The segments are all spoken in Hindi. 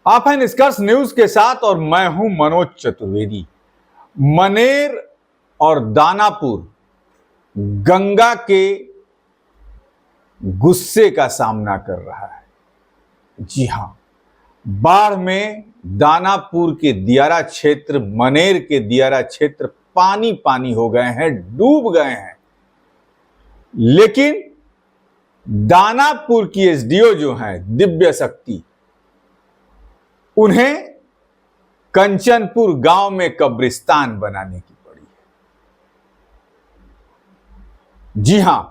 आप हैं निष्कर्ष न्यूज के साथ और मैं हूं मनोज चतुर्वेदी। मनेर और दानापुर गंगा के गुस्से का सामना कर रहा है। जी हां, बाढ़ में दानापुर के दियारा क्षेत्र, मनेर के दियारा क्षेत्र पानी पानी हो गए हैं, डूब गए हैं। लेकिन दानापुर की एसडीओ जो हैं दिव्य शक्ति, उन्हें कंचनपुर गांव में कब्रिस्तान बनाने की पड़ी है। जी हां,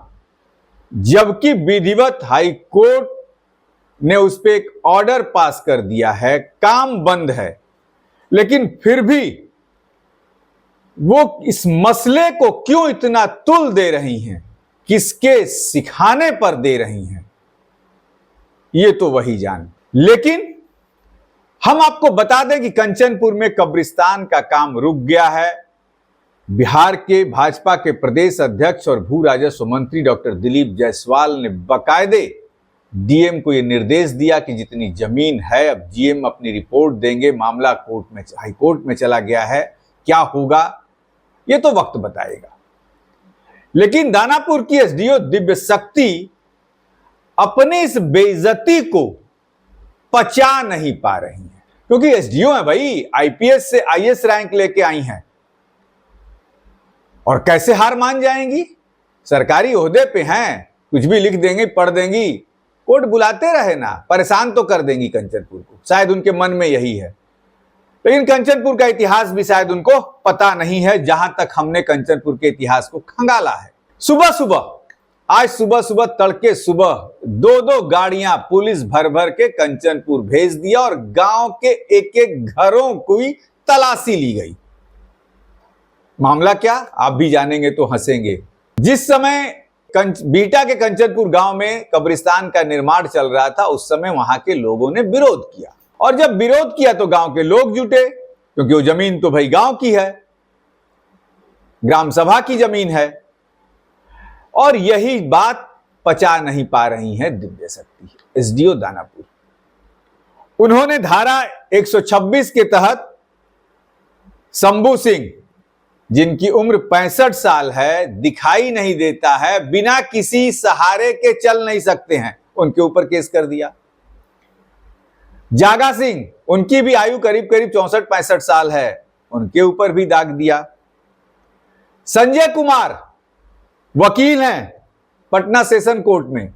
जबकि विधिवत हाई कोर्ट ने उस पर एक ऑर्डर पास कर दिया है, काम बंद है, लेकिन फिर भी वो इस मसले को क्यों इतना तुल दे रही हैं, किसके सिखाने पर दे रही हैं, ये तो वही जान। लेकिन हम आपको बता दें कि कंचनपुर में कब्रिस्तान का काम रुक गया है। बिहार के भाजपा के प्रदेश अध्यक्ष और भू राजस्व मंत्री डॉक्टर दिलीप जायसवाल ने बाकायदे डीएम को यह निर्देश दिया कि जितनी जमीन है अब जीएम अपनी रिपोर्ट देंगे। मामला कोर्ट में, हाई कोर्ट में चला गया है। क्या होगा यह तो वक्त बताएगा। लेकिन दानापुर की एसडीओ दिव्य शक्ति अपनी इस बेइज्जती को पचा नहीं पा रही है, क्योंकि एसडीओ है भाई, आईपीएस से आईएएस रैंक लेके आई हैं और कैसे हार मान जाएंगी। सरकारी ओहदे पे हैं, कुछ भी लिख देंगी, पढ़ देंगी, कोर्ट बुलाते रहे ना, परेशान तो कर देंगी कंचनपुर को। शायद उनके मन में यही है। लेकिन कंचनपुर का इतिहास भी शायद उनको पता नहीं है, जहां तक हमने कंचनपुर के इतिहास को खंगाला है। आज सुबह सुबह तड़के सुबह दो गाड़ियां पुलिस भर भर के कंचनपुर भेज दिया और गांव के एक एक घरों की तलाशी ली गई। मामला क्या, आप भी जानेंगे तो हंसेंगे। जिस समय बीटा के कंचनपुर गांव में कब्रिस्तान का निर्माण चल रहा था, उस समय वहां के लोगों ने विरोध किया, और जब विरोध किया तो गांव के लोग जुटे, क्योंकि वो जमीन तो भाई गांव की है, ग्राम सभा की जमीन है। और यही बात पचा नहीं पा रही है दिव्य शक्ति, एसडीओ दानापुर। उन्होंने धारा 126 के तहत शंभू सिंह, जिनकी उम्र 65 साल है, दिखाई नहीं देता है, बिना किसी सहारे के चल नहीं सकते हैं, उनके ऊपर केस कर दिया। जागा सिंह, उनकी भी आयु करीब करीब 64-65 साल है, उनके ऊपर भी दाग दिया। संजय कुमार वकील हैं पटना सेशन कोर्ट में,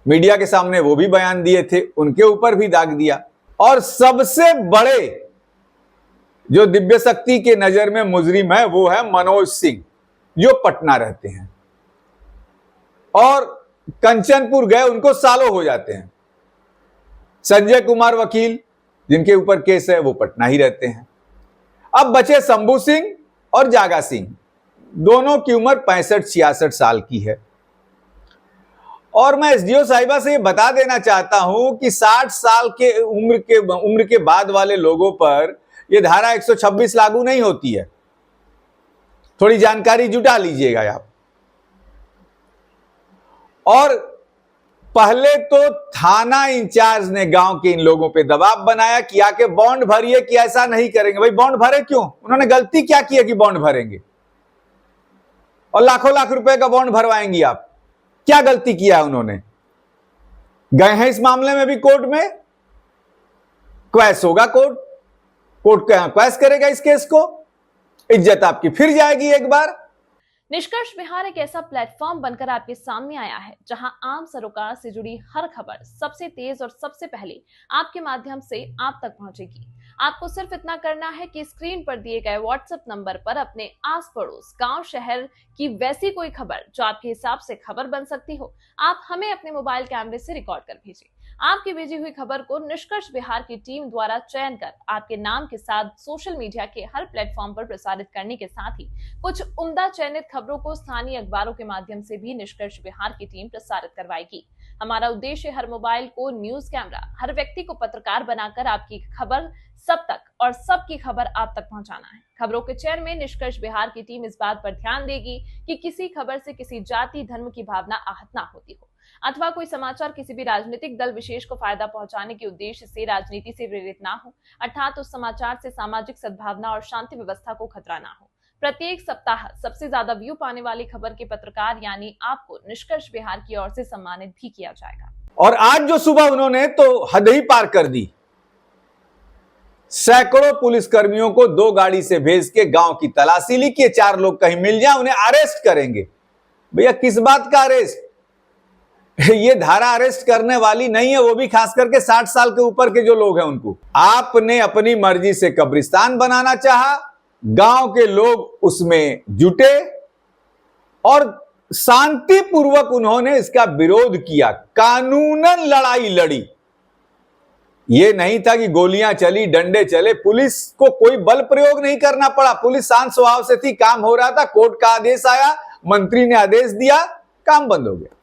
मीडिया के सामने वो भी बयान दिए थे, उनके ऊपर भी दाग दिया। और सबसे बड़े जो दिव्य शक्ति के नजर में मुजरिम है वो है मनोज सिंह, जो पटना रहते हैं और कंचनपुर गए उनको सालों हो जाते हैं। संजय कुमार वकील, जिनके ऊपर केस है, वो पटना ही रहते हैं। अब बचे शंभू सिंह और जागा सिंह, दोनों की उम्र 65-66 साल की है। और मैं एसडीओ साहिबा से ये बता देना चाहता हूं कि 60 साल के उम्र के बाद वाले लोगों पर यह धारा 126 लागू नहीं होती है। थोड़ी जानकारी जुटा लीजिएगा आप। और पहले तो थाना इंचार्ज ने गांव के इन लोगों पे दबाव बनाया कि आके बॉन्ड भरिए, कि ऐसा नहीं करेंगे। भाई बॉन्ड भरे क्यों? उन्होंने गलती क्या की है कि बॉन्ड भरेंगे और लाखों लाख रुपए का बॉन्ड भरवाएंगी आप? क्या गलती किया है उन्होंने? गए हैं इस मामले में भी कोर्ट में, क्वैश होगा कोर्ट क्वैश करेगा इस केस को, इज्जत आपकी फिर जाएगी एक बार। निष्कर्ष बिहार एक ऐसा प्लेटफॉर्म बनकर आपके सामने आया है जहां आम सरोकार से जुड़ी हर खबर सबसे तेज और सबसे पहले आपके माध्यम से आप तक पहुंचेगी। आपको सिर्फ इतना करना है कि स्क्रीन पर दिए गए व्हाट्सएप नंबर पर अपने आस पड़ोस, गांव, शहर की वैसी कोई खबर जो आपके हिसाब से खबर बन सकती हो, आप हमें अपने मोबाइल कैमरे से रिकॉर्ड कर भेजें। आपकी भेजी हुई खबर को निष्कर्ष बिहार की टीम द्वारा चयन कर आपके नाम के साथ सोशल मीडिया के हर प्लेटफॉर्म पर प्रसारित करने के साथ ही कुछ उम्दा चयनित खबरों को स्थानीय अखबारों के माध्यम से भी निष्कर्ष बिहार की टीम प्रसारित करवाएगी। हमारा उद्देश्य हर मोबाइल को न्यूज कैमरा, हर व्यक्ति को पत्रकार बनाकर आपकी खबर सब तक और सबकी खबर आप तक पहुंचाना है। खबरों के चयन में निष्कर्ष बिहार की टीम इस बात पर ध्यान देगी कि किसी खबर से किसी जाति, धर्म की भावना आहत ना होती हो। अथवा कोई समाचार किसी भी राजनीतिक दल विशेष को फायदा पहुंचाने के उद्देश्य से राजनीति से प्रेरित ना हो, अर्थात उस समाचार से सामाजिक सद्भावना और शांति व्यवस्था को खतरा ना हो। प्रत्येक सप्ताह सबसे ज्यादा व्यू पाने वाली खबर के पत्रकार यानी आपको निष्कर्ष बिहार की ओर से सम्मानित भी किया जाएगा। और आज जो सुबह उन्होंने तो हद ही पार कर दी। सैकड़ों पुलिसकर्मियों को 2 गाड़ी से भेज के गांव की तलाशी ली कि 4 लोग कहीं मिल जाए, उन्हें अरेस्ट करेंगे। भैया किस बात का अरेस्ट? ये धारा अरेस्ट करने वाली नहीं है, वो भी खास करके 60 साल के ऊपर के जो लोग हैं उनको। आपने अपनी मर्जी से कब्रिस्तान बनाना चाहा, गांव के लोग उसमें जुटे और शांतिपूर्वक उन्होंने इसका विरोध किया, कानूनन लड़ाई लड़ी। यह नहीं था कि गोलियां चली, डंडे चले, पुलिस को कोई बल प्रयोग नहीं करना पड़ा। पुलिस शांत स्वभाव से थी, काम हो रहा था, कोर्ट का आदेश आया, मंत्री ने आदेश दिया, काम बंद हो गया।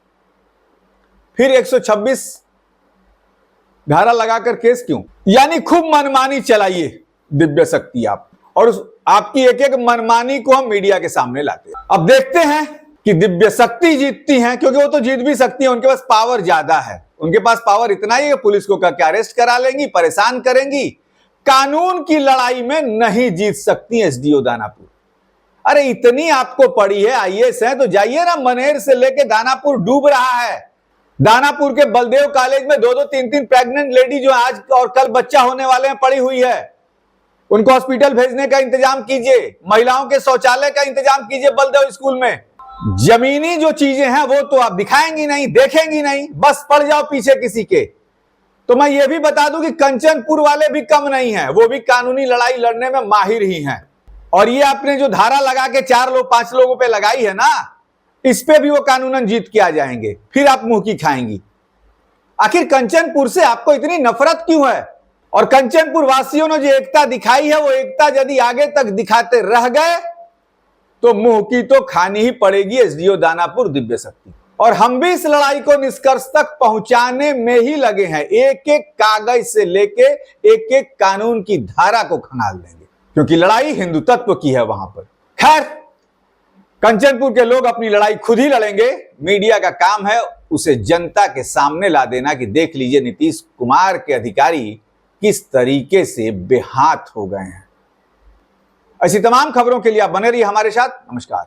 फिर 126 धारा लगाकर केस क्यों? यानी खूब मनमानी चलाइए दिव्य शक्ति आप, और उस आपकी एक एक मनमानी को हम मीडिया के सामने लाते हैं। अब देखते हैं कि दिव्य शक्ति जीतती हैं, क्योंकि वो तो जीत भी सकती है, उनके पास पावर ज्यादा है। उनके पास पावर इतना ही है, पुलिस को क्या अरेस्ट करा लेंगी, परेशान करेंगी। कानून की लड़ाई में नहीं जीत सकती एसडीओ दानापुर। अरे इतनी आपको पड़ी है, आईएएस है, तो जाइए ना, मनेर से लेके दानापुर डूब रहा है। दानापुर के बलदेव कॉलेज में 2-2, 3-3 प्रेग्नेंट लेडी जो आज और कल बच्चा होने वाले हैं पड़ी हुई है, उनको हॉस्पिटल भेजने का इंतजाम कीजिए। महिलाओं के शौचालय का इंतजाम कीजिए बलदेव स्कूल में। जमीनी जो चीजें हैं वो तो आप दिखाएंगी नहीं, देखेंगी नहीं, बस पड़ जाओ पीछे किसी के। तो मैं ये भी बता दूं कि कंचनपुर वाले भी कम नहीं हैं, वो भी कानूनी लड़ाई लड़ने में माहिर ही हैं। और ये आपने जो धारा लगा के 4 लोग 5 लोगों पे लगाई है ना, इस पे भी वो कानूनन जीत के आ जाएंगे, फिर आप मुंह की खाएंगी। आखिर कंचनपुर से आपको इतनी नफरत क्यों है? और कंचनपुर वासियों ने जो एकता दिखाई है, वो एकता यदि आगे तक दिखाते रह गए तो मुंह की तो खानी ही पड़ेगी एसडीओ दानापुर दिव्य शक्ति। और हम भी इस लड़ाई को निष्कर्ष तक पहुंचाने में ही लगे हैं, एक एक कागज से लेके एक एक कानून की धारा को खंगाल देंगे, क्योंकि लड़ाई हिंदू तत्व की है वहां पर। खैर, कंचनपुर के लोग अपनी लड़ाई खुद ही लड़ेंगे। मीडिया का काम है उसे जनता के सामने ला देना कि देख लीजिए नीतीश कुमार के अधिकारी किस तरीके से बेहाथ हो गए हैं। ऐसी तमाम खबरों के लिए आप बने रहिए हमारे साथ। नमस्कार।